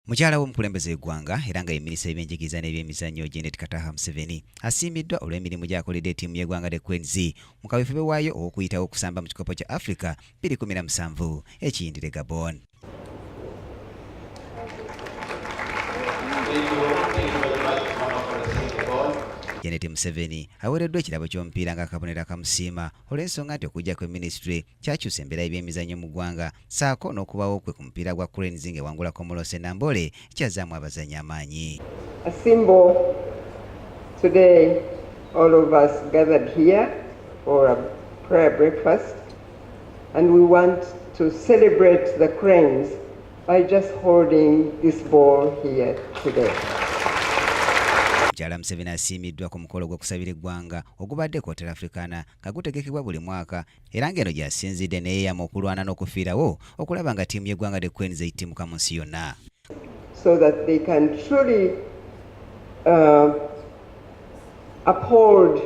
Mukyala w'omukulembeze w'eggwanga era nga ye minisita w'ebyenjigiriza n'ebyemizannyo Janet Kataha Museveni asiimiddwa olw'emirimu gy'akoledde ttiimu y'eggwanga the Queens mu kaweefube waayo okuyitawo okusamba mu kikopo kya Africa 2017 ekiyindire Gabon. Janet Museveni aweereddwa ekirabo ky'omupiira nga akabonero akamusiima olw'ensonga nti okujja kwe minisitule kyakyusa embeera y'ebyemizannyo mu ggwanga ssaako n'okubawo kwe ku mupiira gwa Cranes ng'ewangula Komolose Nambole kyazaamu abazannyi amaanyi. A symbol today, all of us gathered here for a prayer breakfast, and we want to celebrate the Cranes by just holding this ball here today. Mukyala Museveni asiimiddwa ku mukolo gw'okusabira eggwanga ogubadde Hotel Africana nga gutegekebwa buli mwaka era ng'eno gy'asinzidde neyeeyama okulwana n'okufiirawo okulaba nga ttiimu y'eggwanga the Queens eyittimuka mu nsi yonna. So that they can truly uphold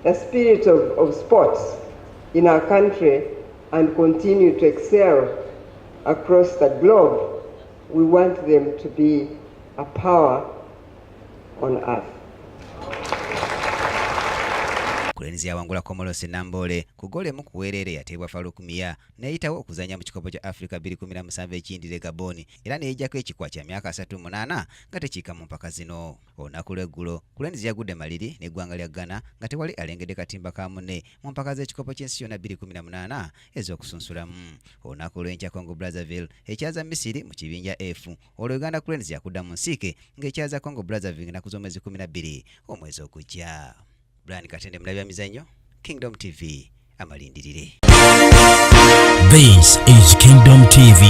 the spirit of sports in our country and continue to excel across the globe. We want them to be a power on earth. Cranes yawangula Komolose Nambole ku ggoolo emu ku bwereere yateebwa Farouk Mia n'eyitawo okuzannya mu kikopo kya Africa 2017 ekiyindire Gabon era n'eyiggyako ekikwa kya myaka 38 nga tekiika mu mpaka zino. Olunaku lw'eggulo Cranes yagudde maliri n'eggwanga lya Ghana nga tewali alengedde katimba ka munne mu mpaka z'ekikopo ky'ensi yonna 2018 ez'okusunsulamu. Olunaku lw'enkya Congo Brazzaville ekyaza Misiri mu kibinja F olwo Uganda Cranes yakudda mu nsiike ng'ekyaza Congo Brazzaville ennaku z'omwezi 12 omwezi ogujja. Brian Katende mulabi mizannyo Kingdom TV amalindirire. This is Kingdom TV.